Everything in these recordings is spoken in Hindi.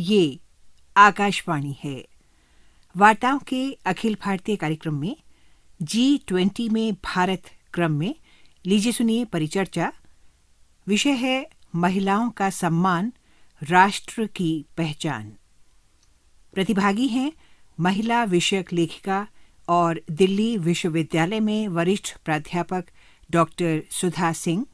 ये आकाशवाणी है। वार्ताओं के अखिल भारतीय कार्यक्रम में G20 में भारत क्रम में लीजिए सुनिए परिचर्चा। विषय है महिलाओं का सम्मान, राष्ट्र की पहचान। प्रतिभागी हैं महिला विषयक लेखिका और दिल्ली विश्वविद्यालय में वरिष्ठ प्राध्यापक डॉक्टर सुधा सिंह,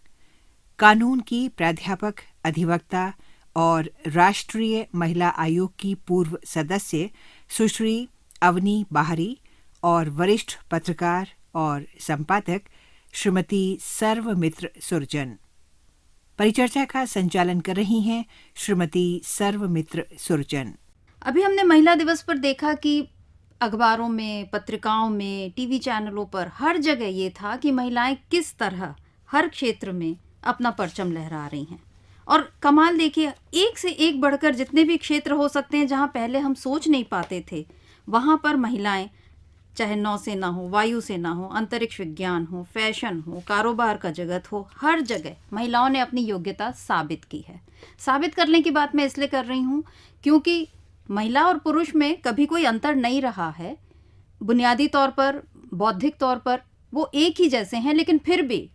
कानून की प्राध्यापक, अधिवक्ता और राष्ट्रीय महिला आयोग की पूर्व सदस्य सुश्री अवनी बाहरी और वरिष्ठ पत्रकार और संपादक श्रीमती सर्वमित्र सुरजन। परिचर्चा का संचालन कर रही हैं श्रीमती सर्वमित्र सुरजन। अभी हमने महिला दिवस पर देखा कि अखबारों में, पत्रिकाओं में, टीवी चैनलों पर हर जगह ये था कि महिलाएं किस तरह हर क्षेत्र में अपना परचम लहरा रही हैं। और कमाल देखिए, एक से एक बढ़कर जितने भी क्षेत्र हो सकते हैं जहां पहले हम सोच नहीं पाते थे, वहां पर महिलाएं, चाहे नौसेना हो, वायुसेना हो, अंतरिक्ष विज्ञान हो, फैशन हो, कारोबार का जगत हो, हर जगह महिलाओं ने अपनी योग्यता साबित की है। साबित करने की बात मैं इसलिए कर रही हूँ क्योंकि महिला और पुरुष में कभी कोई अंतर नहीं रहा है। बुनियादी तौर पर, बौद्धिक तौर पर वो एक ही जैसे हैं, लेकिन फिर भी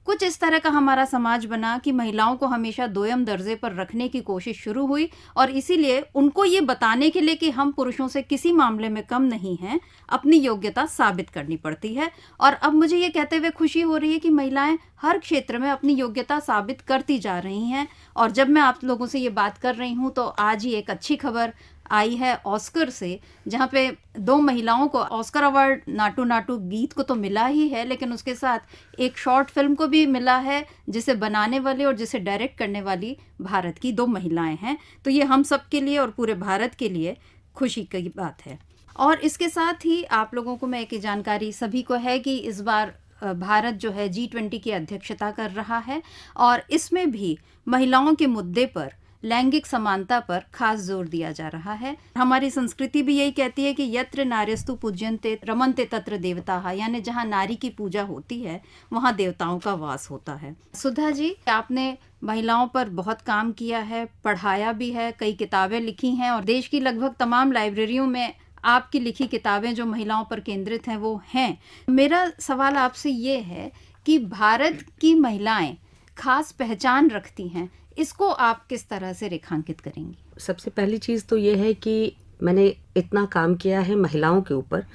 कुछ इस तरह का हमारा समाज बना कि महिलाओं को हमेशा दोयम दर्जे पर रखने की कोशिश शुरू हुई और इसीलिए उनको ये बताने के लिए कि हम पुरुषों से किसी मामले में कम नहीं हैं, अपनी योग्यता साबित करनी पड़ती है। और अब मुझे ये कहते हुए खुशी हो रही है कि महिलाएं हर क्षेत्र में अपनी योग्यता साबित करती जा रही हैं। और जब मैं आप लोगों से ये बात कर रही हूँ तो आज ही एक अच्छी खबर आई है ऑस्कर से, जहाँ पे 2 महिलाओं को ऑस्कर अवार्ड नाटू नाटू गीत को तो मिला ही है, लेकिन उसके साथ एक शॉर्ट फिल्म को भी मिला है जिसे बनाने वाली और जिसे डायरेक्ट करने वाली भारत की 2 महिलाएं हैं। तो ये हम सब के लिए और पूरे भारत के लिए खुशी की बात है। और इसके साथ ही आप लोगों को मैं एक जानकारी सभी को है कि इस बार भारत जो है G20 की अध्यक्षता कर रहा है और इसमें भी महिलाओं के मुद्दे पर, लैंगिक समानता पर खास जोर दिया जा रहा है। हमारी संस्कृति भी यही कहती है कि यत्र नार्यस्तु पूज्यन्ते रमन्ते तत्र देवताः, यानी जहाँ नारी की पूजा होती है वहाँ देवताओं का वास होता है। सुधा जी, आपने महिलाओं पर बहुत काम किया है, पढ़ाया भी है, कई किताबें लिखी हैं और देश की लगभग तमाम लाइब्रेरियों में आपकी लिखी किताबें जो महिलाओं पर केंद्रित हैं वो हैं। मेरा सवाल आपसे ये है कि भारत की महिलाएं खास पहचान रखती हैं, इसको आप किस तरह से रेखांकित करेंगी? सबसे पहली चीज तो ये है कि मैंने इतना काम किया है महिलाओं के ऊपर।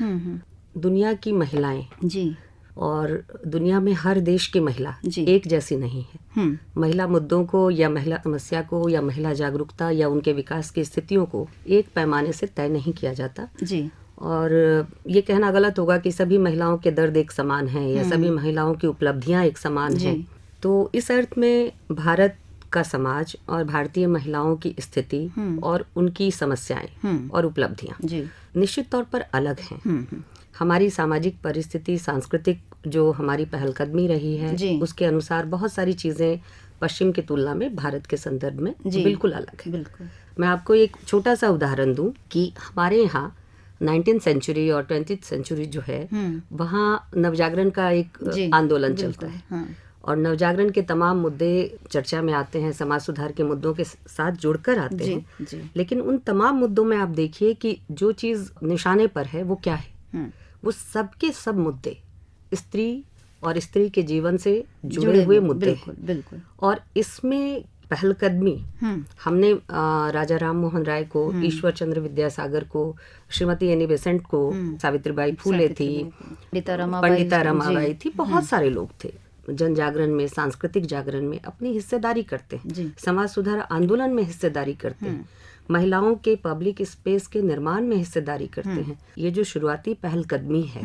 दुनिया की महिलाएं जी, और दुनिया में हर देश की महिला एक जैसी नहीं है। महिला मुद्दों को या महिला समस्या को या महिला जागरूकता या उनके विकास की स्थितियों को एक पैमाने से तय नहीं किया जाता जी। और ये कहना गलत होगा कि सभी महिलाओं के दर्द एक समान हैं या सभी महिलाओं की उपलब्धियां एक समान हैं। तो इस अर्थ में भारत का समाज और भारतीय महिलाओं की स्थिति और उनकी समस्याएं और उपलब्धियां निश्चित तौर पर अलग हैं। हमारी सामाजिक परिस्थिति, सांस्कृतिक जो हमारी पहलकदमी रही है, उसके अनुसार बहुत सारी चीजें पश्चिम की तुलना में भारत के संदर्भ में बिल्कुल अलग है। मैं आपको एक छोटा सा उदाहरण दूं कि हमारे यहाँ 19th सेंचुरी और 20th सेंचुरी जो है, वहाँ नवजागरण का एक आंदोलन चलता है और नवजागरण के तमाम मुद्दे चर्चा में आते हैं, समाज सुधार के मुद्दों के साथ जुड़कर आते हैं। लेकिन उन तमाम मुद्दों में आप देखिए कि जो चीज निशाने पर है वो क्या है? वो सब के सब मुद्दे स्त्री और स्त्री के जीवन से जुड़े हुए मुद्दे हैं। और इसमें पहलकदमी हमने राजा राम मोहन राय को, ईश्वर चंद्र विद्यासागर को, श्रीमती एनी बेसेंट को, सावित्रीबाई फूले थी, पंडिता रमाबाई थी, बहुत सारे लोग थे जन जागरण में, सांस्कृतिक जागरण में अपनी हिस्सेदारी करते हैं, समाज सुधार आंदोलन में हिस्सेदारी करते हैं, महिलाओं के पब्लिक स्पेस के निर्माण में हिस्सेदारी करते हैं। ये जो शुरुआती पहलकदमी है,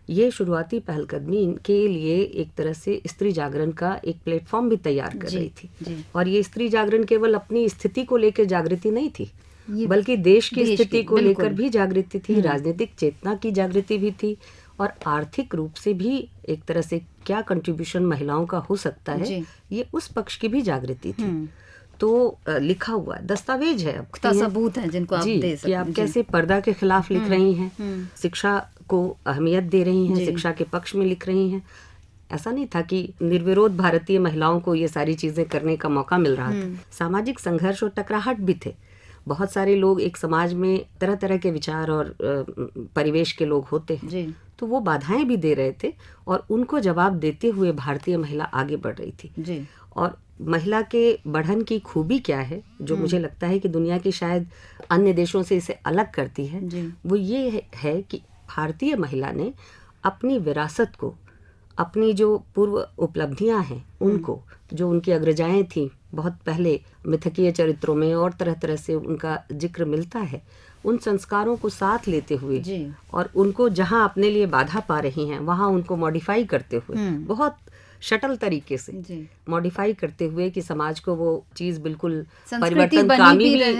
ये शुरुआती पहलकदमी के लिए एक तरह से स्त्री जागरण का एक प्लेटफॉर्म भी तैयार कर रही थी। और ये स्त्री जागरण केवल अपनी स्थिति को लेकर जागृति नहीं थी, बल्कि देश की स्थिति को लेकर भी जागृति थी, राजनीतिक चेतना की जागृति भी थी और आर्थिक रूप से भी एक तरह से क्या कंट्रीब्यूशन महिलाओं का हो सकता है, ये उस पक्ष की भी जागृति थी। तो लिखा हुआ दस्तावेज है, सबूत है जिनको आप दे सकते कि आप कैसे पर्दा के खिलाफ लिख रही हैं, शिक्षा को अहमियत दे रही हैं, शिक्षा के पक्ष में लिख रही हैं। ऐसा नहीं था कि निर्विरोध भारतीय महिलाओं को ये सारी चीजें करने का मौका मिल रहा था। सामाजिक संघर्ष और टकराहट भी थे, बहुत सारे लोग एक समाज में तरह तरह के विचार और परिवेश के लोग होते हैं जी। तो वो बाधाएं भी दे रहे थे और उनको जवाब देते हुए भारतीय महिला आगे बढ़ रही थी जी। और महिला के बढ़न की खूबी क्या है जो मुझे लगता है कि दुनिया की शायद अन्य देशों से इसे अलग करती है वो ये है कि भारतीय महिला ने अपनी विरासत को, अपनी जो पूर्व उपलब्धियां हैं उनको, जो उनकी अग्रजाएं थी बहुत पहले मिथकीय चरित्रों में और तरह तरह से उनका जिक्र मिलता है, उन संस्कारों को साथ लेते हुए और उनको जहां अपने लिए बाधा पा रही हैं वहां उनको मॉडिफाई करते हुए, बहुत शटल तरीके से मॉडिफाई करते हुए कि समाज को वो चीज बिल्कुल परिवर्तनकामी भी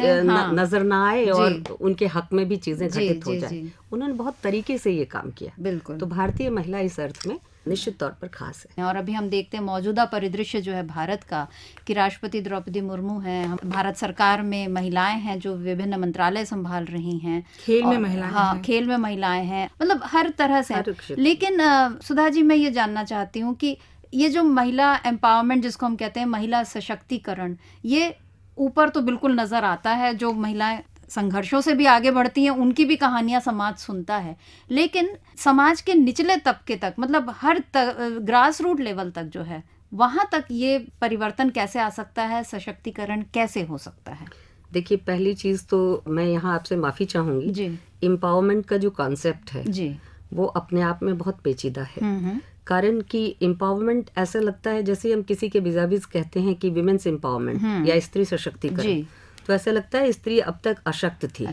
नजर ना आए और उनके हक में भी चीजें घटित हो जाए। उन्होंने बहुत तरीके से ये काम किया। बिल्कुल। तो भारतीय महिला इस अर्थ में निश्चित तौर पर खास है। और अभी हम देखते हैं मौजूदा परिदृश्य जो है भारत का कि राष्ट्रपति द्रौपदी मुर्मू हैं, भारत सरकार में महिलाएं हैं जो विभिन्न मंत्रालय संभाल रही हैं, खेल में महिलाएं हैं, खेल में महिलाएं हैं, मतलब हर तरह से। लेकिन सुधा जी मैं ये जानना चाहती हूँ कि ये जो महिला एम्पावरमेंट जिसको हम कहते हैं, महिला सशक्तिकरण, ये ऊपर तो बिल्कुल नजर आता है, जो महिलाएं संघर्षों से भी आगे बढ़ती हैं उनकी भी कहानियां समाज सुनता है, लेकिन समाज के निचले तबके तक, मतलब हर ग्रास रूट लेवल तक जो है वहां तक ये परिवर्तन कैसे आ सकता है, सशक्तिकरण कैसे हो सकता है? देखिए, पहली चीज तो मैं यहाँ आपसे माफी चाहूंगी जी। एम्पावरमेंट का जो कॉन्सेप्ट है जी, वो अपने आप में बहुत पेचीदा है। कारण कि एम्पावरमेंट ऐसा लगता है जैसे हम किसी के विजाविज कहते हैं कि विमेन्स एम्पावरमेंट या स्त्री सशक्तिकरण, तो ऐसा लगता है स्त्री अब तक अशक्त थी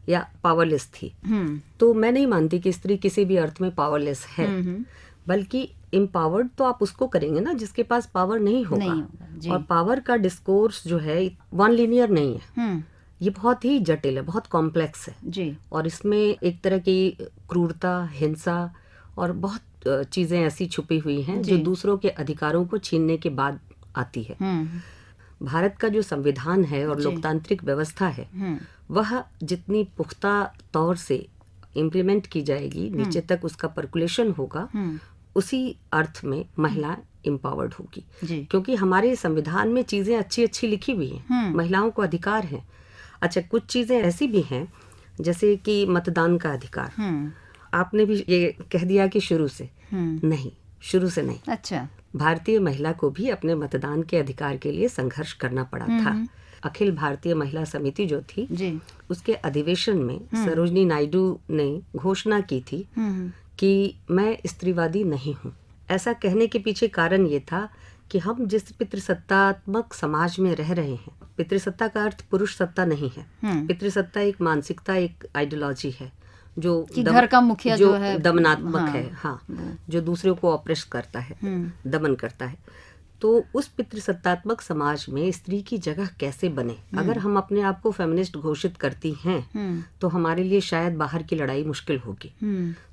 या पावरलेस थी। तो मैं नहीं मानती कि स्त्री किसी भी अर्थ में पावरलेस है, बल्कि एम्पावर्ड तो आप उसको करेंगे ना जिसके पास पावर नहीं होगा। और पावर का डिस्कोर्स जो है वन लीनियर नहीं है, ये बहुत ही जटिल है, बहुत कॉम्प्लेक्स है जी। और इसमें एक तरह की क्रूरता, हिंसा और बहुत चीजें ऐसी छुपी हुई हैं जो दूसरों के अधिकारों को छीनने के बाद आती है। भारत का जो संविधान है और लोकतांत्रिक व्यवस्था है वह जितनी पुख्ता तौर से इम्प्लीमेंट की जाएगी, नीचे तक उसका पर्कुलेशन होगा, उसी अर्थ में महिला एम्पावर्ड होगी। क्योंकि हमारे संविधान में चीजें अच्छी अच्छी लिखी हुई हैं, महिलाओं को अधिकार है। अच्छा, कुछ चीजें ऐसी भी हैं जैसे कि मतदान का अधिकार, आपने भी ये कह दिया कि शुरू से नहीं, शुरू से नहीं। अच्छा, भारतीय महिला को भी अपने मतदान के अधिकार के लिए संघर्ष करना पड़ा था। अखिल भारतीय महिला समिति जो थी जी, उसके अधिवेशन में सरोजनी नायडू ने घोषणा की थी कि मैं स्त्रीवादी नहीं हूँ। ऐसा कहने के पीछे कारण ये था कि हम जिस पितृसत्तात्मक समाज में रह रहे हैं, पितृसत्ता का अर्थ पुरुष सत्ता नहीं है। पितृसत्ता एक मानसिकता, एक आइडियोलॉजी है जो घर का मुखिया जो है दमनात्मक है, जो दूसरों को ऑप्रेस करता है, दमन करता है। तो उस पितृसत्तात्मक समाज में स्त्री की जगह कैसे बने? अगर हम अपने आप को फेमिनिस्ट घोषित करती हैं तो हमारे लिए शायद बाहर की लड़ाई मुश्किल होगी।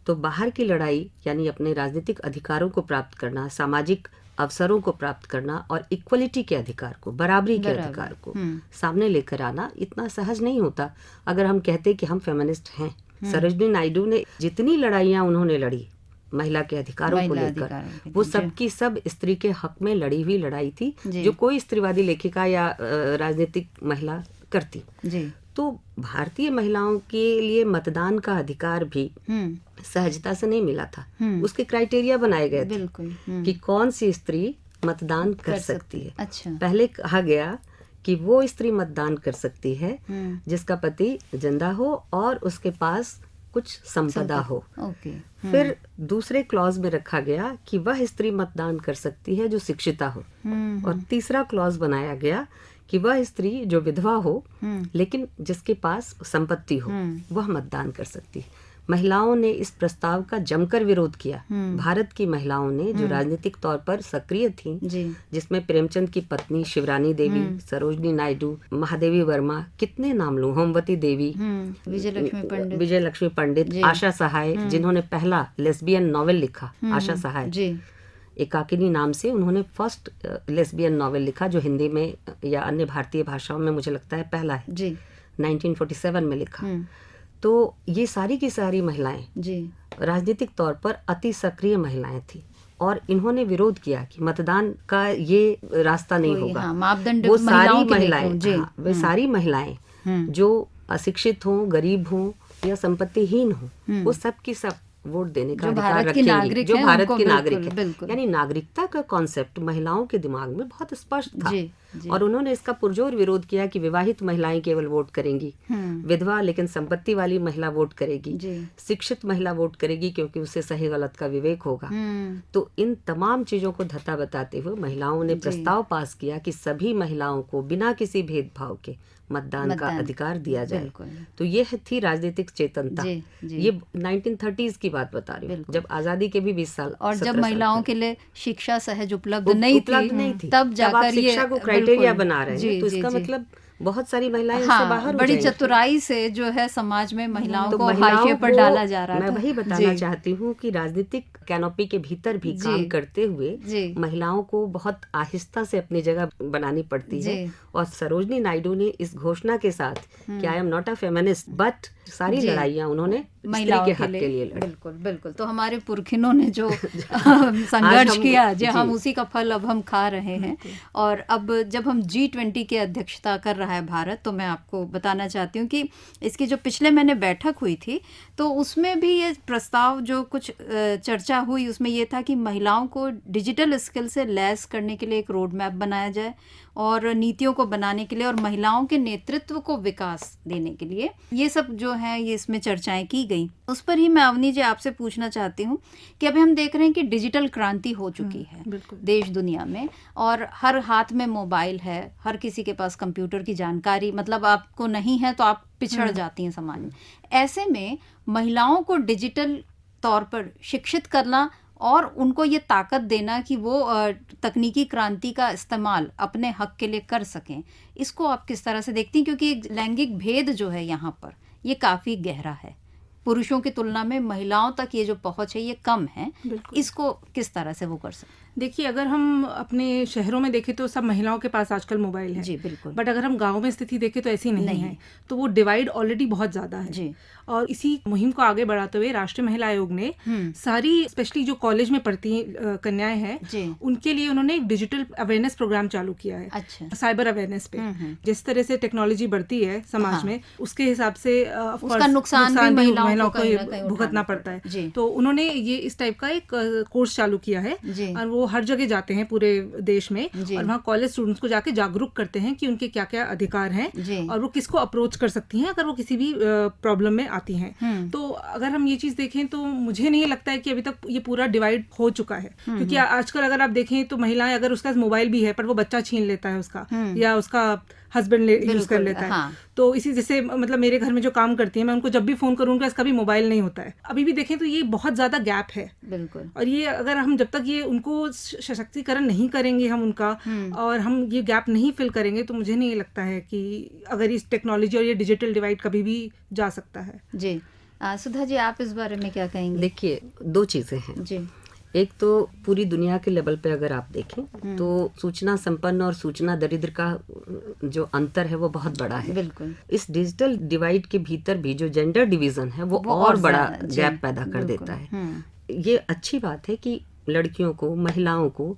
तो बाहर की लड़ाई यानी अपने राजनीतिक अधिकारों को प्राप्त करना, सामाजिक अवसरों को प्राप्त करना और इक्वलिटी के अधिकार को, बराबरी के अधिकार को सामने लेकर आना इतना सहज नहीं होता। अगर हम कहते कि हम फेमिनिस्ट हैं, सरोजनी नायडू ने जितनी लड़ाइयाँ उन्होंने लड़ी महिला के अधिकारों को लेकर, वो सब की सब स्त्री के हक में लड़ी हुई लड़ाई थी जो कोई स्त्रीवादी लेखिका या राजनीतिक महिला करती जी। तो भारतीय महिलाओं के लिए मतदान का अधिकार भी सहजता से नहीं मिला था। उसके क्राइटेरिया बनाए गए थे कि कौन सी स्त्री मतदान कर सकती है। अच्छा। पहले कहा गया कि वो स्त्री मतदान कर सकती है जिसका पति जिंदा हो और उसके पास कुछ संपदा हो। फिर दूसरे क्लॉज में रखा गया कि वह स्त्री मतदान कर सकती है जो शिक्षिता हो। और तीसरा क्लॉज बनाया गया कि वह स्त्री जो विधवा हो लेकिन जिसके पास संपत्ति हो वह मतदान कर सकती है। महिलाओं ने इस प्रस्ताव का जमकर विरोध किया। भारत की महिलाओं ने जो राजनीतिक तौर पर सक्रिय थीं, जिसमें प्रेमचंद की पत्नी शिवरानी देवी, सरोजनी नायडू, महादेवी वर्मा, कितने नाम लूं, होमवती देवी, विजय लक्ष्मी पंडित, आशा सहाय जिन्होंने पहला लेस्बियन नॉवेल लिखा, आशा सहाय एकाकिनी नाम से उन्होंने फर्स्ट लेस्बियन नॉवेल लिखा जो हिंदी में या अन्य भारतीय भाषाओं में मुझे लगता है पहला है, 1947 में लिखा। तो ये सारी की सारी महिलाएं जी राजनीतिक तौर पर अति सक्रिय महिलाएं थी और इन्होंने विरोध किया कि मतदान का ये रास्ता नहीं होगा। मापदंड वो सारी महिलाएं, वे सारी महिलाएं जो अशिक्षित हों, गरीब हों या संपत्तिहीन हों, वो सब की सब वोट देने का अधिकार रखेंगे, जो भारत के नागरिक है। यानी नागरिकता का कॉन्सेप्ट महिलाओं के दिमाग में बहुत स्पष्ट था। और उन्होंने इसका पुरजोर विरोध किया कि विवाहित महिलाएं केवल वोट करेंगी, विधवा लेकिन संपत्ति वाली महिला वोट करेगी, शिक्षित महिला वोट करेगी क्योंकि उसे सही गलत का विवेक होगा। तो इन तमाम चीजों को धता बताते हुए महिलाओं ने प्रस्ताव पास किया कि सभी महिलाओं को बिना किसी भेदभाव के मतदान का अधिकार दिया जाए। तो ये थी राजनीतिक चेतनता। ये 1930s की बात बता रही हूँ, जब आजादी के भी 20 साल और जब महिलाओं के लिए शिक्षा सहज उपलब्ध नहीं थी, तब जाकर ये शिक्षा को क्राइटेरिया बना रहे हैं। तो इसका मतलब बहुत सारी महिलाएं इससे बाहर हो बड़ी जाएंगी। चतुराई से जो है समाज में महिलाओं को हाशिए पर डाला जा रहा मैं वही बताना चाहती हूँ कि राजनीतिक कैनोपी के भीतर भी काम करते हुए महिलाओं को बहुत आहिस्ता से अपनी जगह बनानी पड़ती है। और सरोजनी नायडू ने इस घोषणा के साथ कि I am not a feminist but सारी लड़ाइयाँ उन्होंने महिलाओं के हक के लिए लड़ी। बिल्कुल बिल्कुल। तो हमारे पुरखिनों ने जो संघर्ष किया, जो हम उसी का फल अब हम खा रहे हैं। और अब जब हम G20 की अध्यक्षता कर रहा है भारत, तो मैं आपको बताना चाहती हूँ कि इसकी जो पिछले महीने बैठक हुई थी, तो उसमें भी ये प्रस्ताव जो कुछ चर्चा हुई, उसमें ये था कि महिलाओं को डिजिटल स्किल से लैस करने के लिए एक रोड मैप बनाया जाए और नीतियों को बनाने के लिए और महिलाओं के नेतृत्व को विकास देने के लिए ये सब जो है ये इसमें चर्चाएं की गई। उस पर ही मैं अवनी जी आपसे पूछना चाहती हूँ कि अभी हम देख रहे हैं कि डिजिटल क्रांति हो चुकी है देश दुनिया में, और हर हाथ में मोबाइल है, हर किसी के पास कंप्यूटर की जानकारी, मतलब आपको नहीं है तो आप पिछड़ जाती हैं समाज में। ऐसे में महिलाओं को डिजिटल तौर पर शिक्षित करना और उनको ये ताकत देना कि वो तकनीकी क्रांति का इस्तेमाल अपने हक के लिए कर सकें, इसको आप किस तरह से देखती हैं? क्योंकि लैंगिक भेद जो है यहाँ पर ये काफ़ी गहरा है, पुरुषों की तुलना में महिलाओं तक ये जो पहुँच है ये कम है। इसको किस तरह से वो कर सकते? देखिए, अगर हम अपने शहरों में देखें तो सब महिलाओं के पास आजकल मोबाइल है। जी बिल्कुल। बट अगर हम गाँव में स्थिति देखें तो ऐसी नहीं है। तो वो डिवाइड ऑलरेडी बहुत ज़्यादा है जी। और इसी मुहिम को आगे बढ़ाते हुए राष्ट्रीय महिला आयोग ने सारी स्पेशली जो कॉलेज में पढ़ती कन्याएं हैं उनके लिए उन्होंने एक डिजिटल अवेयरनेस प्रोग्राम चालू किया है। अच्छा। साइबर अवेयरनेस पे जिस तरह से टेक्नोलॉजी बढ़ती है समाज में, उसके हिसाब से उसका नुकसान भी महिलाओं को भुगतना पड़ता है। तो उन्होंने ये इस टाइप का एक कोर्स चालू किया है और वो हर जगह जाते हैं पूरे देश में और वहाँ कॉलेज स्टूडेंट्स को जाके जागरूक करते हैं कि उनके क्या क्या अधिकार हैं और वो किसको अप्रोच कर सकती हैं अगर वो किसी भी प्रॉब्लम में आती हैं। तो अगर हम ये चीज देखें तो मुझे नहीं लगता है कि अभी तक ये पूरा डिवाइड हो चुका है, क्योंकि आजकल अगर आप देखें तो महिलाएं, अगर उसका मोबाइल भी है पर वो बच्चा छीन लेता है उसका या उसका हस्बैंड यूज कर लेता है। तो इसी जैसे मतलब मेरे घर में जो काम करती है, मैं उनको जब भी फोन करूँ उनका इसका भी मोबाइल नहीं होता है। अभी भी देखें तो ये बहुत ज्यादा गैप है। बिल्कुल। और ये अगर हम जब तक ये उनको सशक्तिकरण नहीं करेंगे हम उनका और हम ये गैप नहीं फिल करेंगे तो मुझे नहीं लगता है कि अगर इस टेक्नोलॉजी और ये डिजिटल डिवाइड कभी भी जा सकता है। जी सुधा जी, आप इस बारे में क्या कहेंगे? देखिए, दो चीजें हैं जी। एक तो पूरी दुनिया के लेवल पे अगर आप देखें तो सूचना संपन्न और सूचना दरिद्र का जो अंतर है वो बहुत बड़ा है। बिल्कुल। इस डिजिटल डिवाइड के भीतर भी जो जेंडर डिवीजन है वो और बड़ा गैप पैदा कर देता है। ये अच्छी बात है कि लड़कियों को, महिलाओं को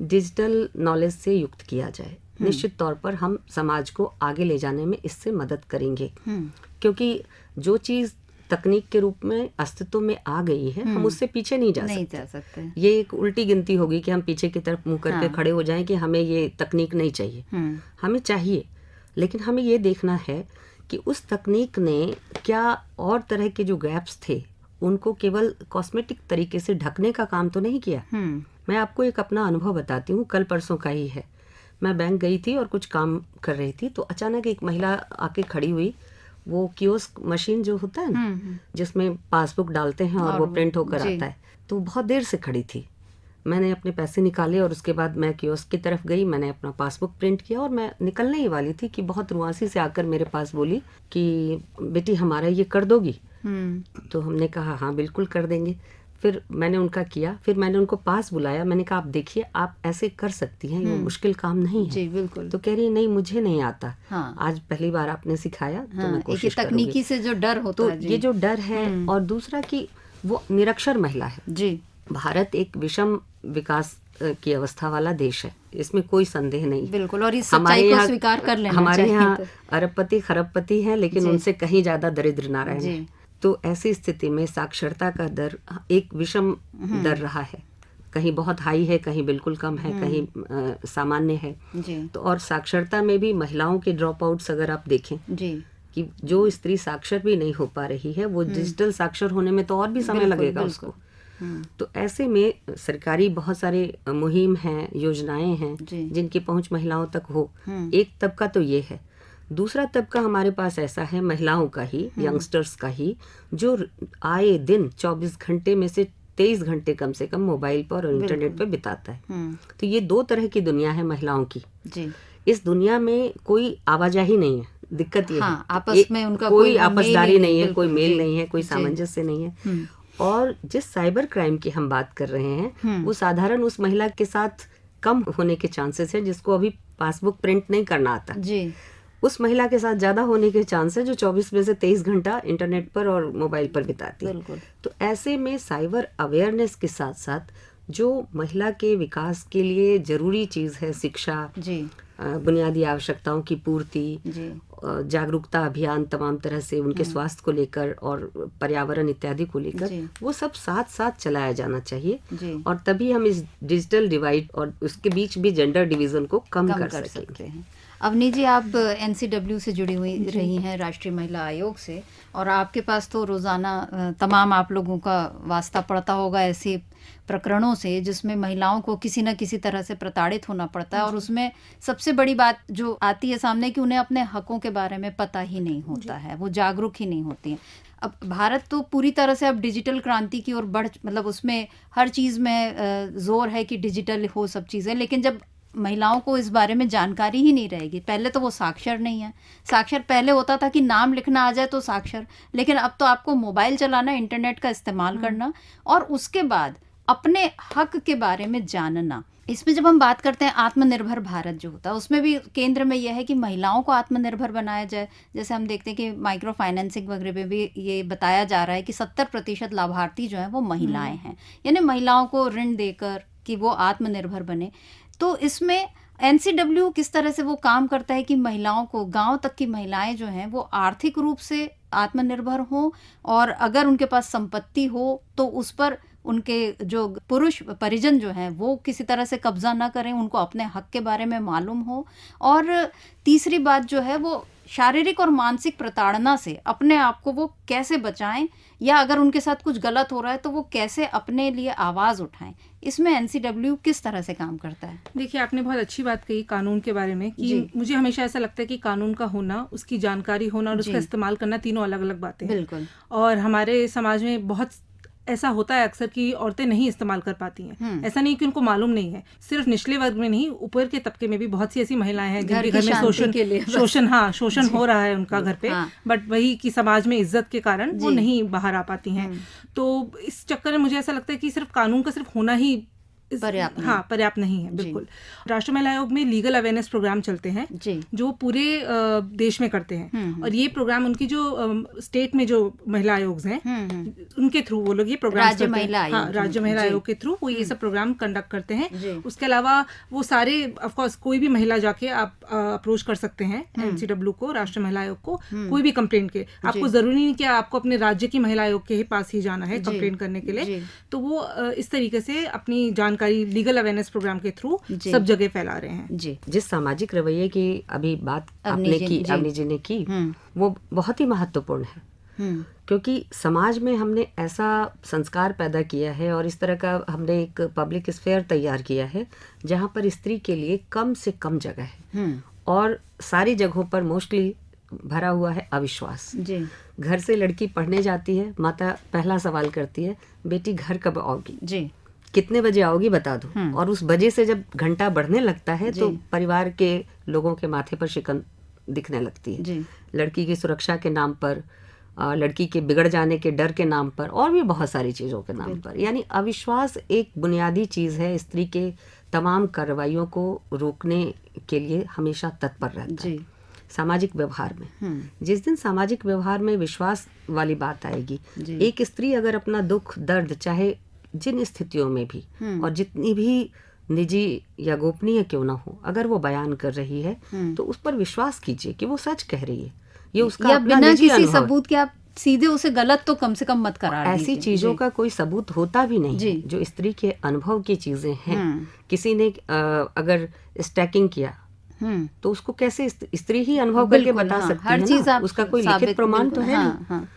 डिजिटल नॉलेज से युक्त किया जाए। निश्चित तौर पर हम समाज को आगे ले जाने में इससे मदद करेंगे, क्योंकि जो चीज तकनीक के रूप में अस्तित्व में आ गई है हम उससे पीछे नहीं जा सकते। ये एक उल्टी गिनती होगी कि हम पीछे की तरफ मुंह करके खड़े हो जाएं कि हमें ये तकनीक नहीं चाहिए। हमें चाहिए, लेकिन हमें ये देखना है कि उस तकनीक ने क्या और तरह के जो गैप्स थे उनको केवल कॉस्मेटिक तरीके से ढकने का काम तो नहीं किया। मैं आपको एक अपना अनुभव बताती हूँ, कल परसों का ही है। मैं बैंक गई थी और कुछ काम कर रही थी, तो अचानक एक महिला आके खड़ी हुई। वो कियोस्क मशीन जो होता है ना, जिसमें पासबुक डालते हैं और वो प्रिंट होकर आता है, तो बहुत देर से खड़ी थी। मैंने अपने पैसे निकाले और उसके बाद मैं कियोस्क की तरफ गई, मैंने अपना पासबुक प्रिंट किया और मैं निकलने ही वाली थी कि बहुत रुआसी से आकर मेरे पास बोली कि बेटी हमारा ये कर दोगी? तो हमने कहा हाँ बिल्कुल कर देंगे। फिर मैंने उनका किया, फिर मैंने उनको पास बुलाया, मैंने कहा आप देखिए आप ऐसे कर सकती हैं, ये मुश्किल काम नहीं है। जी बिल्कुल। तो कह रही नहीं मुझे नहीं आता। हाँ। आज पहली बार आपने सिखाया तो मैं कोशिश करूंगी। तकनीकी से जो डर होता है, ये जो डर है, और दूसरा कि वो निरक्षर महिला है। जी। भारत एक विषम विकास की अवस्था वाला देश है, इसमें कोई संदेह नहीं। बिल्कुल, और इस सच्चाई को स्वीकार कर लेना हमारे चाहिए। यहाँ अरबपति खरबपति हैं, लेकिन उनसे कहीं ज्यादा दरिद्र नारायण है। तो ऐसी स्थिति में साक्षरता का दर एक विषम दर रहा है, कहीं बहुत हाई है, कहीं बिल्कुल कम है, कहीं सामान्य है जी। तो और साक्षरता में भी महिलाओं के ड्रॉप आउट्स अगर आप देखें जी, कि जो स्त्री साक्षर भी नहीं हो पा रही है, वो डिजिटल साक्षर होने में तो और भी समय लगेगा उसको। तो ऐसे में सरकारी बहुत सारे मुहिम हैं, योजनाएं हैं जिनकी पहुंच महिलाओं तक हो। एक तबका तो ये है। दूसरा तबका हमारे पास ऐसा है महिलाओं का ही, यंगस्टर्स का ही, जो आए दिन 24 घंटे में से 23 घंटे कम से कम मोबाइल पर और इंटरनेट पर बिताता है। तो ये दो तरह की दुनिया है महिलाओं की जी। इस दुनिया में कोई आवाजाही नहीं है, दिक्कत ये है आपस में उनका कोई आपसदारी नहीं है, कोई मेल नहीं है, कोई सामंजस्य नहीं है। और जिस साइबर क्राइम की हम बात कर रहे हैं वो साधारण उस महिला के साथ कम होने के चांसेस है जिसको अभी पासबुक प्रिंट नहीं करना आता जी। उस महिला के साथ ज्यादा होने के चांस है जो 24 में से 23 घंटा इंटरनेट पर और मोबाइल पर बिताती है। तो ऐसे में साइबर अवेयरनेस के साथ साथ जो महिला के विकास के लिए जरूरी चीज है, शिक्षा जी, बुनियादी आवश्यकताओं की पूर्ति, जागरूकता अभियान तमाम तरह से उनके स्वास्थ्य को लेकर और पर्यावरण इत्यादि को लेकर, वो सब साथ साथ चलाया जाना चाहिए। और तभी हम इस डिजिटल डिवाइड और उसके बीच भी जेंडर डिवीजन को कम कर सकते हैं। अवनी जी, आप एनसीडब्ल्यू से जुड़ी हुई रही हैं, राष्ट्रीय महिला आयोग से, और आपके पास तो रोज़ाना तमाम आप लोगों का वास्ता पड़ता होगा ऐसे प्रकरणों से जिसमें महिलाओं को किसी न किसी तरह से प्रताड़ित होना पड़ता है। और उसमें सबसे बड़ी बात जो आती है सामने कि उन्हें अपने हकों के बारे में पता ही नहीं होता है, वो जागरूक ही नहीं होती हैं। अब भारत तो पूरी तरह से अब डिजिटल क्रांति की ओर मतलब उसमें हर चीज़ में जोर है कि डिजिटल हो सब चीज़ें, लेकिन जब महिलाओं को इस बारे में जानकारी ही नहीं रहेगी, पहले तो वो साक्षर नहीं है। साक्षर पहले होता था कि नाम लिखना आ जाए तो साक्षर, लेकिन अब तो आपको मोबाइल चलाना, इंटरनेट का इस्तेमाल करना और उसके बाद अपने हक के बारे में जानना। इसमें जब हम बात करते हैं आत्मनिर्भर भारत जो होता है, उसमें भी केंद्र में यह है कि महिलाओं को आत्मनिर्भर बनाया जाए। जैसे हम देखते हैं कि माइक्रो फाइनेंसिंग वगैरह में भी ये बताया जा रहा है कि 70% लाभार्थी जो हैं वो महिलाएं हैं, यानी महिलाओं को ऋण देकर कि वो आत्मनिर्भर बने। तो इसमें एनसीडब्ल्यू किस तरह से वो काम करता है कि महिलाओं को, गांव तक की महिलाएं जो हैं वो आर्थिक रूप से आत्मनिर्भर हों, और अगर उनके पास संपत्ति हो तो उस पर उनके जो पुरुष परिजन जो हैं वो किसी तरह से कब्जा ना करें, उनको अपने हक के बारे में मालूम हो। और तीसरी बात जो है वो शारीरिक और मानसिक प्रताड़ना से अपने आप को वो कैसे बचाएं, या अगर उनके साथ कुछ गलत हो रहा है तो वो कैसे अपने लिए आवाज़ उठाएं। इसमें एनसीडब्ल्यू किस तरह से काम करता है? देखिए, आपने बहुत अच्छी बात कही कानून के बारे में कि मुझे हमेशा ऐसा लगता है कि कानून का होना, उसकी जानकारी होना और उसका इस्तेमाल करना, तीनों अलग अलग बातें हैं। बिल्कुल। और हमारे समाज में बहुत ऐसा होता है अक्सर कि औरतें नहीं इस्तेमाल कर पाती हैं। ऐसा नहीं कि उनको मालूम नहीं है, सिर्फ निचले वर्ग में नहीं, ऊपर के तबके में भी बहुत सी ऐसी महिलाएं हैं जिनके घर में शोषण हो रहा है उनका घर पे, बट वही कि समाज में इज्जत के कारण वो नहीं बाहर आ पाती हैं। तो इस चक्कर में मुझे ऐसा लगता है कि सिर्फ कानून का सिर्फ होना ही पर्याप्त नहीं है। बिल्कुल। राष्ट्रीय महिला आयोग में लीगल अवेयरनेस प्रोग्राम चलते हैं जो पूरे देश में करते हैं, और ये प्रोग्राम उनकी जो स्टेट में जो महिला आयोग हैं उनके थ्रू वो लोग ये प्रोग्राम राज्य महिला आयोग के थ्रू वो ये सब प्रोग्राम कंडक्ट करते हैं। उसके अलावा वो सारे, ऑफ कोर्स कोई भी महिला जाके आप अप्रोच कर सकते हैं एनसीडब्ल्यू को, राष्ट्रीय महिला आयोग को, कोई भी कंप्लेंट के। आपको जरूरी नहीं कि आपको अपने राज्य की महिला आयोग के पास ही जाना है कंप्लेंट करने के लिए। तो वो इस तरीके से अपनी जानकारी लीगल अवेयरनेस प्रोग्राम के थ्रू सब जगह फैला रहे हैं। जी। जिस सामाजिक रवैये की अभी बात आपने की, अवनी जी ने की, वो बहुत ही महत्वपूर्ण है, क्योंकि समाज में हमने ऐसा संस्कार पैदा किया है और इस तरह का हमने एक पब्लिक स्फेयर तैयार किया है जहाँ पर स्त्री के लिए कम से कम जगह है, और सारी जगहों पर मोस्टली भरा हुआ है अविश्वास। जी। घर से लड़की पढ़ने जाती है, माता पहला सवाल करती है, बेटी घर कब आओगी? जी। कितने बजे आओगी बता दो। और उस बजे से जब घंटा बढ़ने लगता है तो परिवार के लोगों के माथे पर शिकन दिखने लगती है। लड़की की सुरक्षा के नाम पर, लड़की के बिगड़ जाने के डर के नाम पर, और भी बहुत सारी चीजों के नाम पर। यानी अविश्वास एक बुनियादी चीज है, स्त्री के तमाम कार्रवाइयों को रोकने के लिए हमेशा तत्पर रहता है। सामाजिक व्यवहार में जिस दिन सामाजिक व्यवहार में विश्वास वाली बात आएगी, एक स्त्री अगर अपना दुख दर्द, चाहे जिन स्थितियों में भी और जितनी भी निजी या गोपनीय क्यों ना हो, अगर वो बयान कर रही है तो उस पर विश्वास कीजिए कि वो सच कह रही है, ये उसका या अपना बिना निजी किसी अनुभव है। सबूत के आप सीधे उसे गलत तो कम से कम मत करार ऐसी दीजिए। चीजों जी। का कोई सबूत होता भी नहीं है, जो स्त्री के अनुभव की चीजें हैं। किसी ने अगर स्टैकिंग किया तो उसको कैसे स्त्री ही अनुभव करके बिल्कुल, बता हाँ, सकती हर है चीज ना, आप उसका कोई साबित लिखित प्रमाण तो बिल्कुल, है हाँ, नहीं। हाँ।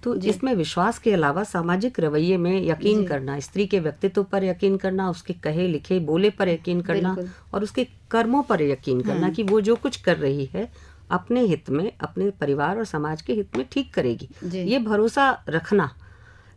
तो इसमें विश्वास के अलावा सामाजिक रवैये में यकीन करना, स्त्री के व्यक्तित्व पर यकीन करना, उसके कहे लिखे बोले पर यकीन करना और उसके कर्मों पर यकीन करना कि वो जो कुछ कर रही है अपने हित में, अपने परिवार और समाज के हित में ठीक करेगी, ये भरोसा रखना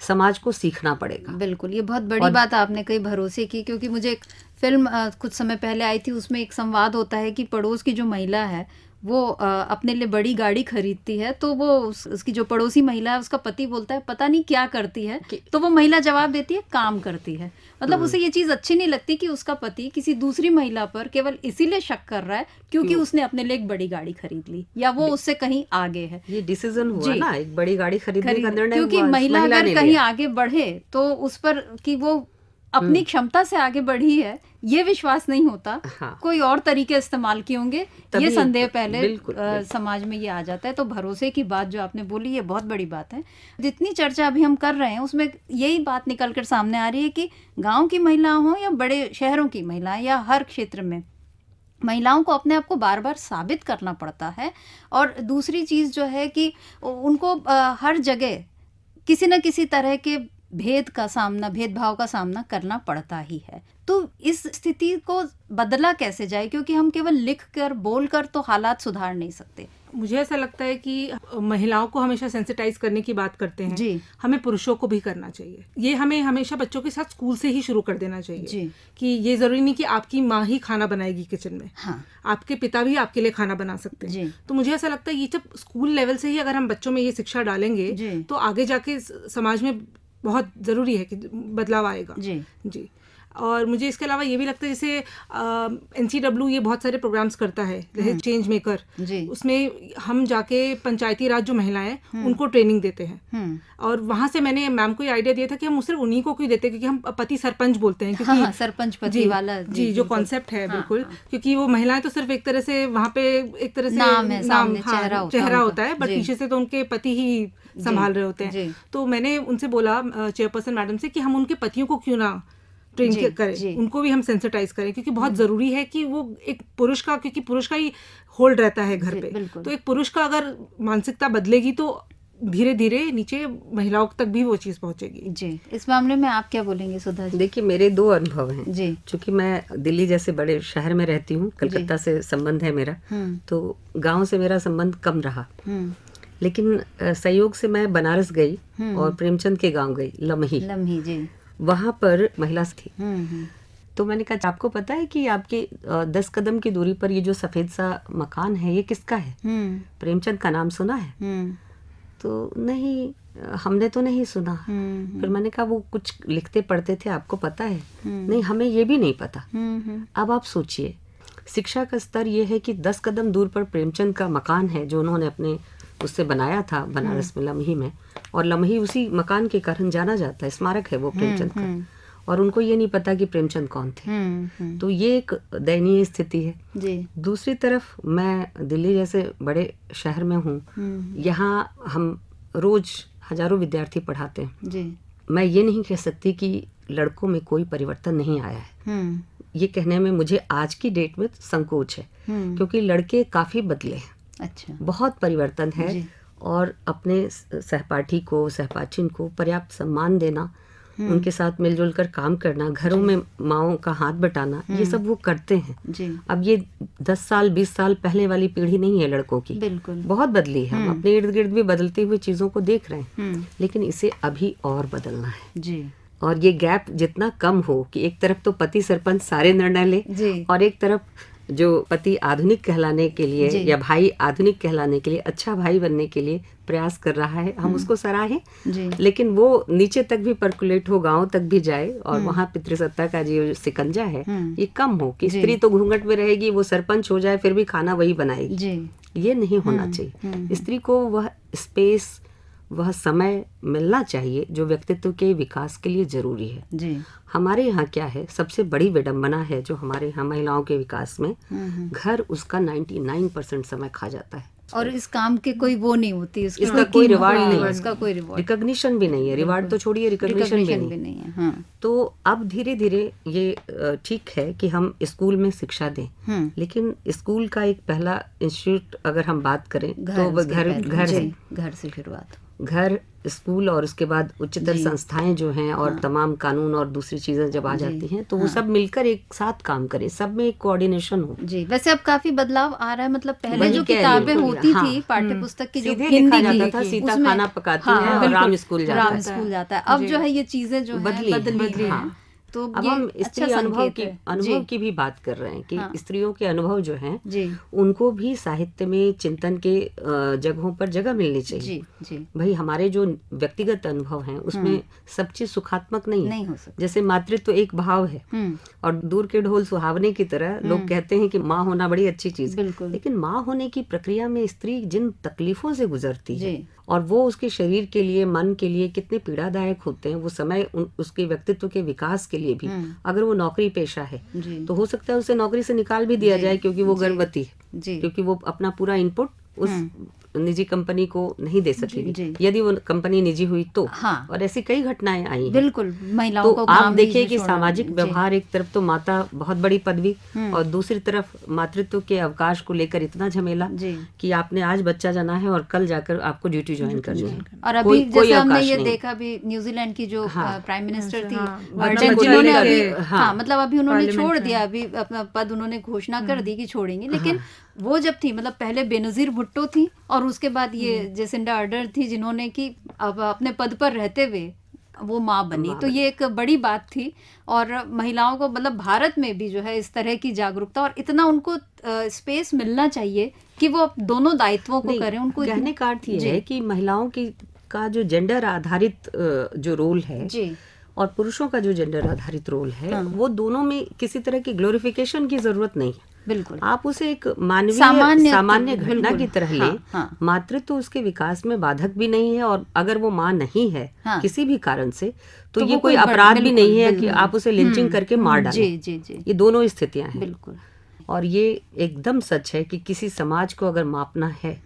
समाज को सीखना पड़ेगा। बिल्कुल, ये बहुत बड़ी बात आपने कही, भरोसे की। क्योंकि मुझे एक फिल्म कुछ समय पहले आई थी, उसमें एक संवाद होता है कि पड़ोस की जो महिला है वो अपने लिए बड़ी गाड़ी खरीदती है, तो वो उसकी जो पड़ोसी महिला है उसका पति बोलता है पता नहीं क्या करती है, तो वो महिला जवाब देती है काम करती है। मतलब उसे ये चीज अच्छी नहीं लगती कि उसका पति किसी दूसरी महिला पर केवल इसीलिए शक कर रहा है क्योंकि उसने अपने लिए एक बड़ी गाड़ी खरीद ली या वो उससे कहीं आगे है। ये डिसीजन हुआ ना, एक बड़ी गाड़ी खरीदने का निर्णय हुआ, क्योंकि महिला अगर कहीं आगे बढ़े तो उस पर कि वो अपनी क्षमता से आगे बढ़ी है ये विश्वास नहीं होता। हाँ। कोई और तरीके इस्तेमाल किए होंगे, ये संदेह पहले बिल्कुल। समाज में ये आ जाता है। तो भरोसे की बात जो आपने बोली ये बहुत बड़ी बात है। जितनी चर्चा अभी हम कर रहे हैं उसमें यही बात निकल कर सामने आ रही है कि गांव की महिलाएं हों या बड़े शहरों की महिलाएं या हर क्षेत्र में महिलाओं को अपने आप को बार बार साबित करना पड़ता है। और दूसरी चीज जो है कि उनको हर जगह किसी न किसी तरह के भेदभाव का सामना करना पड़ता ही है। तो इस स्थिति को बदला कैसे जाए, क्योंकि हम केवल लिखकर बोलकर तो हालात सुधार नहीं सकते। मुझे ऐसा लगता है कि महिलाओं को हमेशा सेंसिटाइज करने की बात करते हैं जी। हमें पुरुषों को भी करना चाहिए। ये हमें हमेशा बच्चों के साथ स्कूल से ही शुरू कर देना चाहिए जी। कि ये जरूरी नहीं कि आपकी माँ ही खाना बनाएगी किचन में, हाँ। आपके पिता भी आपके लिए खाना बना सकते हैं। तो मुझे ऐसा लगता है ये जब स्कूल लेवल से ही अगर हम बच्चों में ये शिक्षा डालेंगे तो आगे जाके समाज में बहुत जरूरी है कि बदलाव आएगा जी। और मुझे इसके अलावा ये भी लगता है जैसे NCW ये बहुत सारे प्रोग्राम्स करता है, चेंज मेकर, उसमें हम जाके पंचायती राज जो महिलाएं उनको ट्रेनिंग देते हैं। और वहां से मैंने मैम को ये आइडिया दिया था कि हम सिर्फ उन्हीं को क्यों देते, क्योंकि हम पति सरपंच बोलते हैं, क्योंकि हाँ, सरपंच पति वाला जी जो कॉन्सेप्ट है बिल्कुल, क्योंकि वो महिलाएं तो सिर्फ एक तरह से वहाँ पे एक तरह से नाम चेहरा होता है, बट पीछे से तो उनके पति ही संभाल रहे होते हैं। तो मैंने उनसे बोला चेयरपर्सन मैडम से कि हम उनके पतियों को क्यों ना ट्रेन करें, उनको भी हम सेंसिटाइज करें, क्योंकि बहुत जरूरी है कि वो एक पुरुष का, क्योंकि पुरुष का ही होल्ड रहता है घर पे, तो एक पुरुष का अगर मानसिकता बदलेगी तो धीरे धीरे नीचे महिलाओं तक भी वो चीज पहुंचेगी जी। इस मामले में आप क्या बोलेंगे सुधा जी? देखिए मेरे दो अनुभव हैं जी। चूंकि मैं दिल्ली जैसे बड़े शहर में रहती हूँ, कलकत्ता से संबंध है मेरा, तो गाँव से मेरा संबंध कम रहा, लेकिन संयोग से मैं बनारस गई और प्रेमचंद के गाँव गई, लम्ही जी। वहां पर महिला थी। तो मैंने कहा आपको पता है कि आपके 10 कदम की दूरी पर ये जो सफेद सा मकान है ये किसका है? प्रेमचंद का नाम सुना है? तो नहीं, हमने तो नहीं सुना। फिर मैंने कहा वो कुछ लिखते पढ़ते थे, आपको पता है? नहीं, हमें ये भी नहीं पता। अब आप सोचिए, शिक्षा का स्तर ये है कि 10 कदम दूर पर प्रेमचंद का मकान है जो उन्होंने अपने उससे बनाया था बनारस में, लम्ही में, और लम्ही उसी मकान के कारण जाना जाता है, स्मारक है वो प्रेमचंद का, और उनको ये नहीं पता कि प्रेमचंद कौन थे। तो ये एक दयनीय स्थिति है जी। दूसरी तरफ मैं दिल्ली जैसे बड़े शहर में हूँ, यहाँ हम रोज हजारों विद्यार्थी पढ़ाते हैं जी। मैं ये नहीं कह सकती कि लड़कों में कोई परिवर्तन नहीं आया है, ये कहने में मुझे आज की डेट में संकोच है, क्योंकि लड़के काफी बदले हैं। अच्छा, बहुत परिवर्तन है, और अपने सहपाठी को, सहपाठिन को पर्याप्त सम्मान देना, उनके साथ मिलजुल कर काम करना, घरों में माओं का हाथ बटाना, ये सब वो करते हैं जी। अब ये 10 साल 20 साल पहले वाली पीढ़ी नहीं है लड़कों की, बिल्कुल बहुत बदली है। हम अपने इर्द गिर्द भी बदलती हुई चीजों को देख रहे हैं, लेकिन इसे अभी और बदलना है जी। और ये गैप जितना कम हो कि एक तरफ तो पति सरपंच सारे निर्णय ले और एक तरफ जो पति आधुनिक कहलाने के लिए या भाई आधुनिक कहलाने के लिए, अच्छा भाई बनने के लिए प्रयास कर रहा है, हम उसको सराहें, लेकिन वो नीचे तक भी पर्कुलेट हो, गांव तक भी जाए, और वहाँ पितृसत्ता का जो सिकंजा है ये कम हो कि स्त्री तो घूंघट में रहेगी, वो सरपंच हो जाए फिर भी खाना वही बनाएगी, ये नहीं होना चाहिए। स्त्री को वह स्पेस, वह समय मिलना चाहिए जो व्यक्तित्व के विकास के लिए जरूरी है जी। हमारे यहाँ क्या है, सबसे बड़ी विडंबना है जो हमारे यहाँ महिलाओं के विकास में, घर उसका 99% समय खा जाता है और इस काम के कोई वो नहीं होती, इसका कोई रिवार्ड नहीं है, इसका कोई रिवार्ड, रिकॉग्निशन भी नहीं है, रिवार्ड तो छोड़िए रिकॉग्निशन भी नहीं है। हाँ। तो अब धीरे धीरे ये ठीक है कि हम स्कूल में शिक्षा दें, लेकिन स्कूल का एक पहला इंस्टीट्यूट अगर हम बात करें तो वह घर से शुरुआत, घर, स्कूल और उसके बाद उच्चतर संस्थाएं जो हैं और तमाम कानून और दूसरी चीजें जब आ जाती हैं तो वो सब मिलकर एक साथ काम करें, सब में एक कोऑर्डिनेशन हो। जी, वैसे अब काफी बदलाव आ रहा है, मतलब पहले जो किताबें होती थी पाठ्य पुस्तक की, जो हिंदी जाता था, सीता खाना पकाती है और राम स्कूल जाता है, अब जो है ये चीजें जो बदली है। तो अब हम स्त्री अनुभव की भी बात कर रहे हैं कि स्त्रियों के अनुभव जो हैं उनको भी साहित्य में चिंतन के जगहों पर जगह मिलनी चाहिए। भाई हमारे जो व्यक्तिगत अनुभव हैं उसमें सब चीज सुखात्मक नहीं हो सकती। जैसे मातृत्व एक भाव है और दूर के ढोल सुहावने की तरह लोग कहते हैं कि माँ होना बड़ी अच्छी चीज है, लेकिन माँ होने की प्रक्रिया में स्त्री जिन तकलीफों से गुजरती है और वो उसके शरीर के लिए, मन के लिए कितने पीड़ादायक होते हैं, वो समय उसके व्यक्तित्व के विकास के लिए भी, अगर वो नौकरी पेशा है तो हो सकता है उसे नौकरी से निकाल भी दिया जाए क्योंकि वो गर्भवती है, क्योंकि वो अपना पूरा इनपुट उस निजी कंपनी को नहीं दे सकेगी यदि वो कंपनी निजी हुई तो। और ऐसी कई घटनाएं आई हैं। बिल्कुल, महिलाओं को आप देखिए कि सामाजिक व्यवहार, एक तरफ तो माता बहुत बड़ी पदवी और दूसरी तरफ मातृत्व के अवकाश को लेकर इतना झमेला कि आपने आज बच्चा जाना है और कल जाकर आपको ड्यूटी ज्वाइन करनी है। और अभी जैसे हमने ये देखा भी न्यूजीलैंड की जो प्राइम मिनिस्टर थी, जिन्होंने अभी मतलब अभी उन्होंने छोड़ दिया, अभी अपना पद उन्होंने घोषणा कर दी कि छोड़ेंगे, लेकिन वो जब थी, मतलब पहले बेनजीर भुट्टो थी और उसके बाद ये जेसिंडा अर्डर्न थी जिन्होंने कि अब अपने पद पर रहते हुए वो माँ बनी, तो ये एक बड़ी बात थी। और महिलाओं को, मतलब भारत में भी जो है इस तरह की जागरूकता और इतना उनको स्पेस मिलना चाहिए कि वो दोनों दायित्वों को करें। उनको कहने का अर्थ ये है कि महिलाओं की का जो जेंडर आधारित जो रोल है और पुरुषों का जो जेंडर आधारित रोल है, वो दोनों में किसी तरह की ग्लोरिफिकेशन की जरूरत नहीं है। बिल्कुल, आप उसे एक मानवीय सामान्य घटना की तरह ले। मातृत्व उसके विकास में बाधक भी नहीं है और अगर वो माँ नहीं है किसी भी कारण से तो ये कोई अपराध भी नहीं है कि आप उसे लिंचिंग करके मार डालें। ये दोनों स्थितियां हैं। बिल्कुल, और ये एकदम सच है कि किसी समाज को अगर मापना है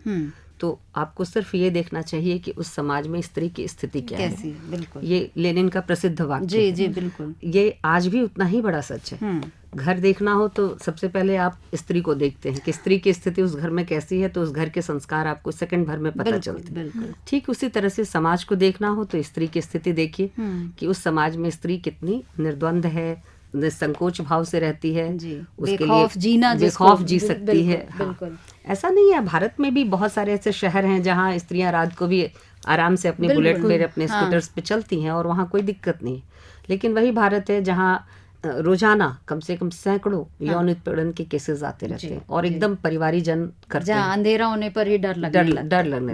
तो आपको सिर्फ ये देखना चाहिए कि उस समाज में स्त्री की स्थिति क्या है। बिल्कुल, ये लेनिन का प्रसिद्ध वाक्य है। बिल्कुल, ये आज भी उतना ही बड़ा सच है। घर देखना हो तो सबसे पहले आप स्त्री को देखते हैं कि स्त्री की स्थिति उस घर में कैसी है, तो उस घर के संस्कार आपको सेकंड भर में पता चलते हैं। ठीक उसी तरह से समाज को देखना हो तो स्त्री की स्थिति देखिए कि उस समाज में स्त्री कितनी निर्द्वंद है, संकोच भाव से रहती है, उसके लिए बेखौफ जी सकती है। ऐसा नहीं है, भारत में भी बहुत सारे ऐसे शहर हैं जहाँ स्त्रियां रात को भी आराम से अपने बुलेट पे, अपने स्कूटर्स पे चलती हैं और वहाँ कोई दिक्कत नहीं। लेकिन वही भारत है जहाँ रोजाना कम से कम सैकड़ों यौन उत्पीड़न के केसेस आते रहते हैं और एकदम परिवारी जन करते हैं, अंधेरा होने पर ही डर लगने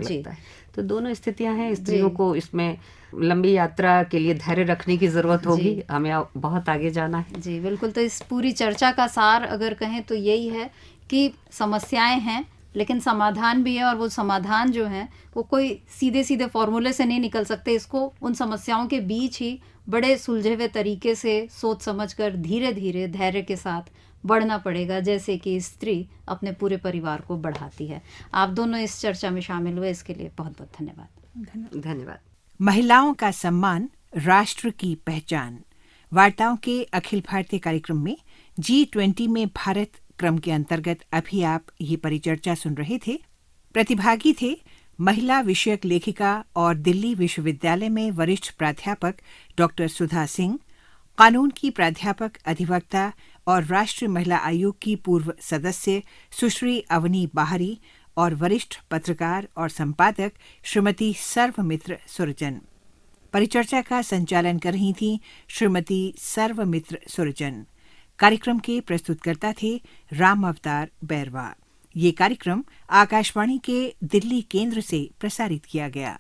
लगता है। तो दोनों स्थितियां हैं। स्त्रियों को इसमें लंबी यात्रा के लिए धैर्य रखने की जरूरत होगी, हमें बहुत आगे जाना है। जी बिल्कुल। तो इस पूरी चर्चा का सार अगर कहें तो यही है कि समस्याएं हैं लेकिन समाधान भी है, और वो समाधान जो है वो कोई सीधे सीधे फॉर्मूले से नहीं निकल सकते। इसको उन समस्याओं के बीच ही बड़े सुलझे हुए तरीके से सोच समझकर धीरे धीरे धैर्य के साथ बढ़ना पड़ेगा, जैसे कि स्त्री अपने पूरे परिवार को बढ़ाती है। आप दोनों इस चर्चा में शामिल हुए, इसके लिए बहुत बहुत धन्यवाद। धन्यवाद। महिलाओं का सम्मान, राष्ट्र की पहचान। वार्ताओं के अखिल भारतीय कार्यक्रम में G20 में भारत क्रम के अंतर्गत अभी आप ये परिचर्चा सुन रहे थे। प्रतिभागी थे महिला विषयक लेखिका और दिल्ली विश्वविद्यालय में वरिष्ठ प्राध्यापक डॉक्टर सुधा सिंह, कानून की प्राध्यापक, अधिवक्ता और राष्ट्रीय महिला आयोग की पूर्व सदस्य सुश्री अवनी बाहरी और वरिष्ठ पत्रकार और संपादक श्रीमती सर्वमित्र सुरजन। परिचर्चा का संचालन कर रही थी श्रीमती सर्वमित्र सुरजन। कार्यक्रम के प्रस्तुतकर्ता थे राम अवतार बैरवा। ये कार्यक्रम आकाशवाणी के दिल्ली केंद्र से प्रसारित किया गया।